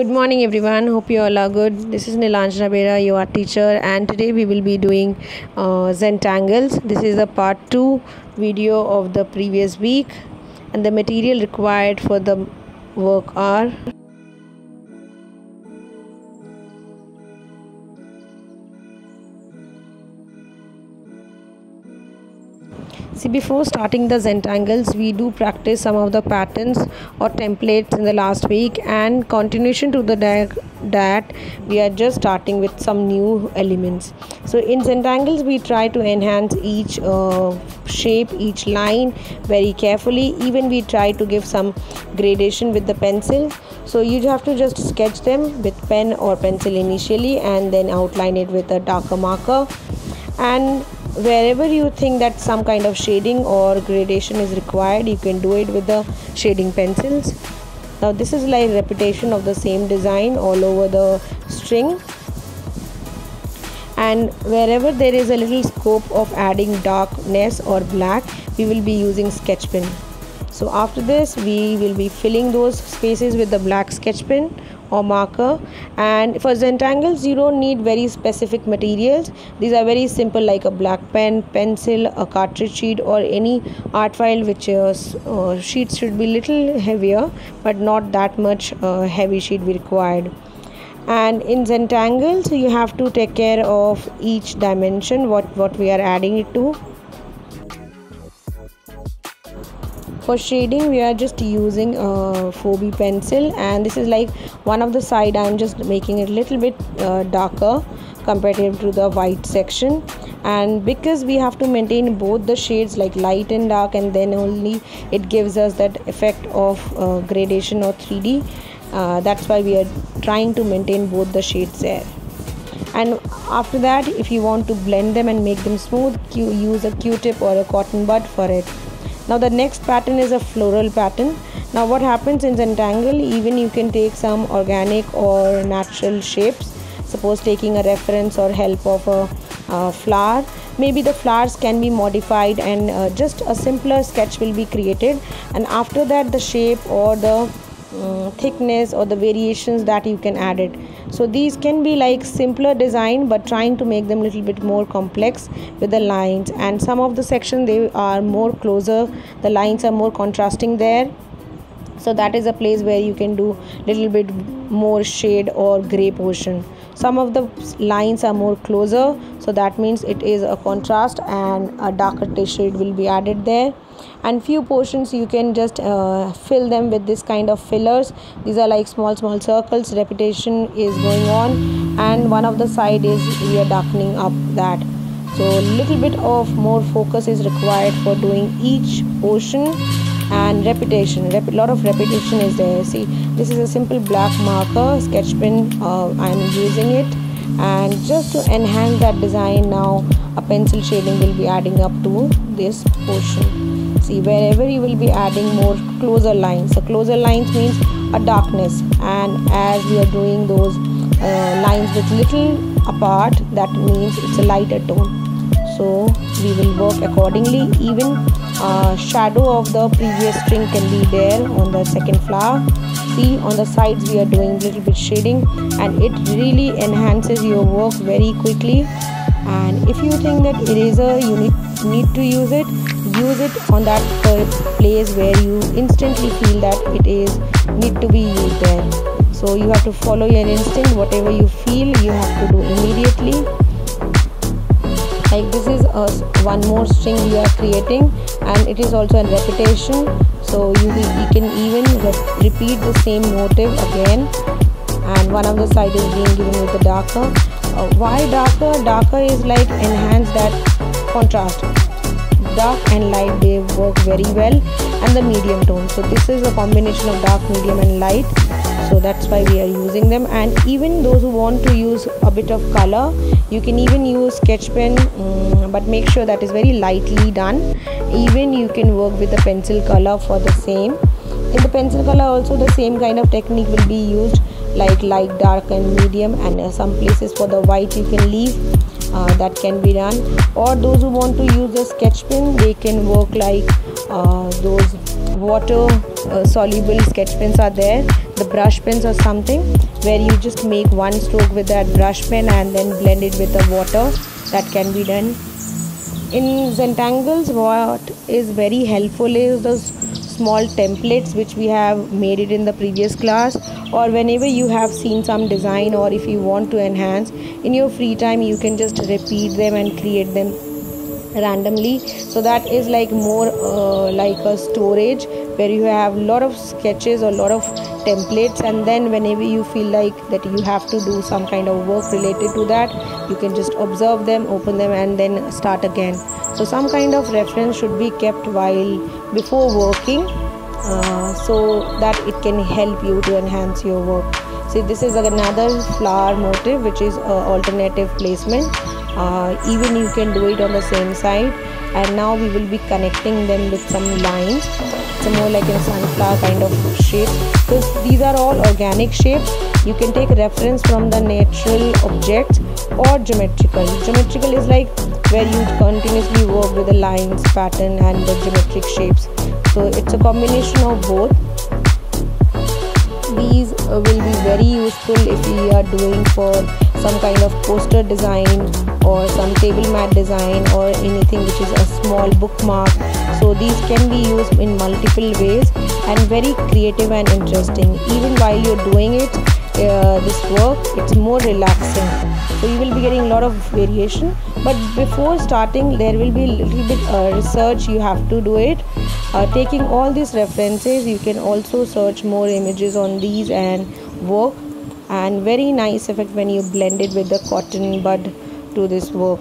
Good morning, everyone. Hope you all are good. This is Nilanjana Bera, your art teacher, and today we will be doing Zentangles. This is a part 2 video of the previous week, and the material required for the work are See, before starting the Zentangles, we do practice some of the patterns or templates in the last week, and continuation to that we are just starting with some new elements. So in Zentangles, we try to enhance each shape, each line very carefully. Even we try to give some gradation with the pencil. So you have to just sketch them with pen or pencil initially, and then outline it with a darker marker. And wherever you think that some kind of shading or gradation is required, you can do it with the shading pencils. Now this is like repetition of the same design all over the string, and wherever there is a little scope of adding darkness or black, we will be using sketch pen. So after this, we will be filling those spaces with the black sketch pen or marker. And for Zentangles, you don't need very specific materials. These are very simple, like a black pen, pencil, a cartridge sheet, or any art file, which sheets should be little heavier, but not that much heavy sheet be required. And in Zentangles, you have to take care of each dimension, what we are adding it to. For shading, we are just using a 4B pencil, and this is like one of the side I am just making it a little bit darker compared to the white section. And because we have to maintain both the shades, like light and dark, and then only it gives us that effect of gradation or 3D. That's why we are trying to maintain both the shades there. And after that, if you want to blend them and make them smooth, you use a Q-tip or a cotton bud for it. Now the next pattern is a floral pattern. Now what happens in Zentangle, even you can take some organic or natural shapes. Suppose taking a reference or help of a flower. Maybe the flowers can be modified, and just a simpler sketch will be created. And after that, the shape or the thickness or the variations that you can add it. So these can be like simpler design, but trying to make them a little bit more complex with the lines. And some of the section, they are more closer, the lines are more contrasting there. So that is a place where you can do little bit more shade or gray portion. Some of the lines are more closer, so that means it is a contrast, and a darker shade will be added there. And few portions you can just fill them with this kind of fillers. These are like small circles. Repetition is going on, and one of the side is we are darkening up that. So little bit of more focus is required for doing each portion, and repetition. Lot of repetition is there. See, this is a simple black marker sketch pen. I am using it, and just to enhance that design, now a pencil shading will be adding up to this portion. See, wherever you will be adding more closer lines. So closer lines means a darkness, and as we are doing those lines with little apart, that means it's a lighter tone. So we will work accordingly. Even shadow of the previous string can be there on the second flower. See, on the sides we are doing little bit shading, and it really enhances your work very quickly. And if you think that eraser you need to use it on that place where you instantly feel that it is need to be used there. So you have to follow your instinct. Whatever you feel, you have to do immediately. Like this is one more string you are creating, and it is also a repetition. So you can even repeat the same motive again, and one of the side is being given with the darker. Why darker? Darker is like enhance that contrast. Dark and light, they work very well, and the medium tone. So this is a combination of dark, medium and light. So that's why we are using them. And even those who want to use a bit of color, you can even use sketch pen, but make sure that is very lightly done. Even you can work with the pencil color for the same. In the pencil color also the same kind of technique will be used, like light, dark and medium, and some places for the white you can leave. That can be done. Or those who want to use the sketch pen, they can work like those water soluble sketch pens are there, the brush pens or something. where you just make one stroke with that brush pen and then blend it with the water. That can be done. In Zentangles, what is very helpful is those small templates which we have made it in the previous class, or whenever you have seen some design, or if you want to enhance in your free time, you can just repeat them and create them randomly. So that is like more like a storage where you have a lot of sketches or a lot of templates, and then whenever you feel like that you have to do some kind of work related to that, you can just observe them, open them, and then start again. So some kind of reference should be kept while before working, so that it can help you to enhance your work. See, this is another flower motif which is alternative placement. Even you can do it on the same side, and now we will be connecting them with some lines. It's more like a sunflower kind of shape, because these are all organic shapes. You can take reference from the natural objects or geometrical. Geometrical is like where you continuously work with the lines, pattern, and the geometric shapes. So it's a combination of both. These will be very useful if we are doing for some kind of poster design or some table mat design or anything which is a small bookmark. So these can be used in multiple ways and very creative and interesting. Even while you're doing it, this work, it's more relaxing. So you will be getting a lot of variation, but before starting there will be a little bit research you have to do it. Taking all these references, you can also search more images on these and work, and very nice effect when you blend it with the cotton bud to this work.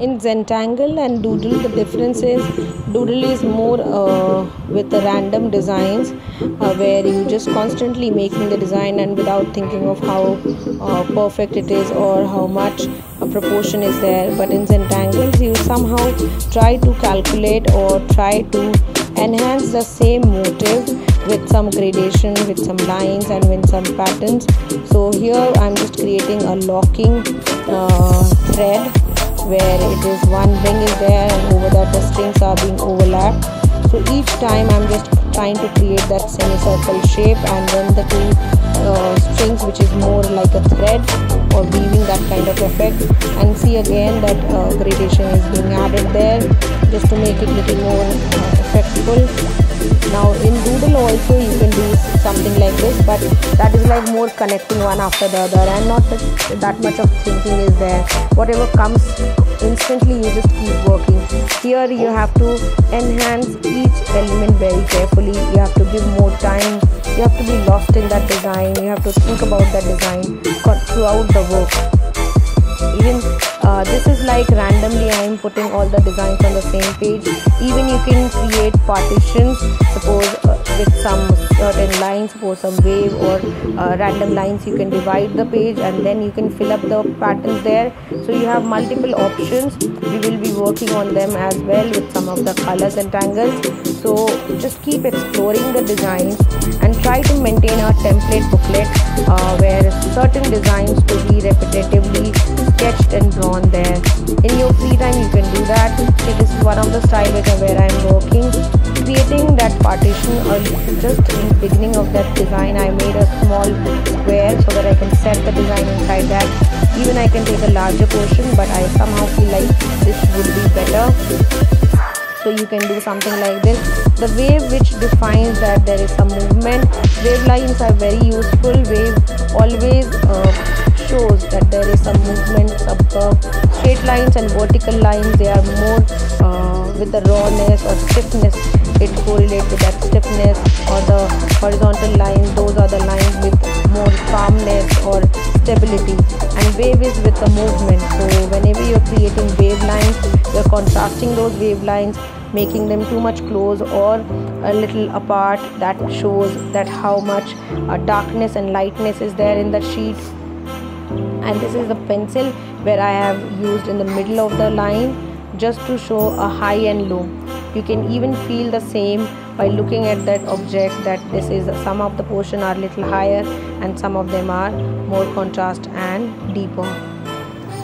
In Zentangle and Doodle, the difference is Doodle is more with the random designs, where you just constantly making the design and without thinking of how perfect it is or how much a proportion is there. But in Zentangles, you somehow try to calculate or try to enhance the same motive with some gradation, with some lines, and with some patterns. So here I'm just creating a locking thread where it is one ring is there, and over that the strings are being overlapped. So each time I'm just trying to create that semicircle shape, and then the two strings which is more like a thread or weaving, that kind of effect. And see again that gradation is being added there just to make it little more effectful. Now in Doodle also you can do something like this, but that is like more connecting one after the other, and not that much of thinking is there. Whatever comes instantly, you just keep working. Here you have to enhance each element very carefully. You have to give more time. You have to be lost in that design. You have to think about that design throughout the work. Even this is like randomly I am putting all the designs on the same page. Even you can create partitions, suppose with some certain lines, suppose some wave or random lines. You can divide the page and then you can fill up the patterns there. So you have multiple options. We will be working on them as well with some of the colors and tangles. So just keep exploring the designs and try to maintain a template booklet where certain designs to be repetitively sketched and drawn there. In your free time you can do that. See, this is one of the style where I am working, creating that partition. Just in the beginning of that design I made a small square so that I can set the design inside that. Even I can take a larger portion, but I somehow feel like this would be better. So you can do something like this. The wave which defines that there is some movement. Wave lines are very useful. Wave always shows that there is some movement, some curve. Straight lines and vertical lines, they are more with the rawness or stiffness. It correlates with that stiffness. Or the horizontal lines, those are the lines with more calmness or stability. And wave is with the movement. So whenever you're creating wave lines, you're contrasting those wave lines, making them too much close or a little apart. That shows that how much darkness and lightness is there in the sheet. And this is the pencil where I have used in the middle of the line just to show a high and low. You can even feel the same by looking at that object, that this is some of the portion are little higher and some of them are more contrast and deeper.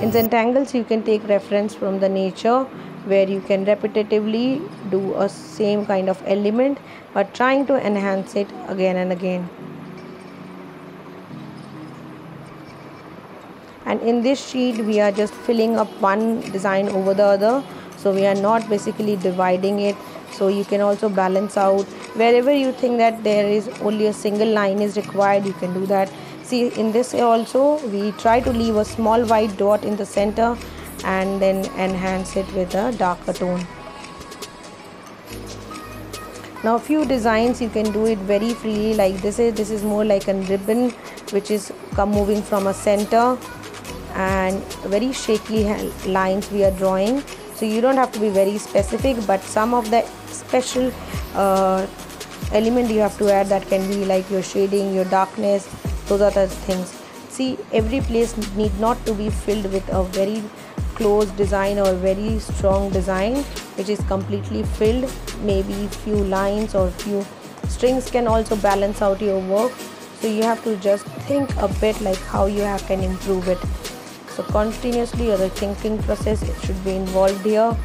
In Zentangles you can take reference from the nature where you can repetitively do a same kind of element but trying to enhance it again and again. And in this sheet we are just filling up one design over the other, so we are not basically dividing it. So you can also balance out wherever you think that there is only a single line is required, you can do that. See, in this also we try to leave a small white dot in the center and then enhance it with a darker tone. Now a few designs you can do it very freely, like this is more like a ribbon which is moving from a center, and very shaky lines we are drawing. So you don't have to be very specific, but some of the special element you have to add, that can be like your shading, your darkness, those are the things. See, every place need not to be filled with a very close design or very strong design which is completely filled. Maybe few lines or few strings can also balance out your work. So you have to just think a bit like how you can improve it. So continuously the thinking process, it should be involved here.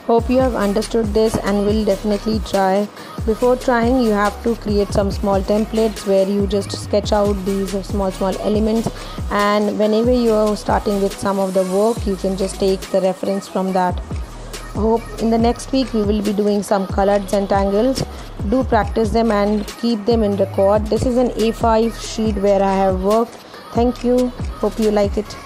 Hope you have understood this and will definitely try. Before trying, you have to create some small templates where you just sketch out these small elements, and whenever you are starting with some of the work, you can just take the reference from that. Hope in the next week we will be doing some colored rectangles. Do practice them and keep them in record. This is an A5 sheet where I have worked. Thank you. Hope you like it.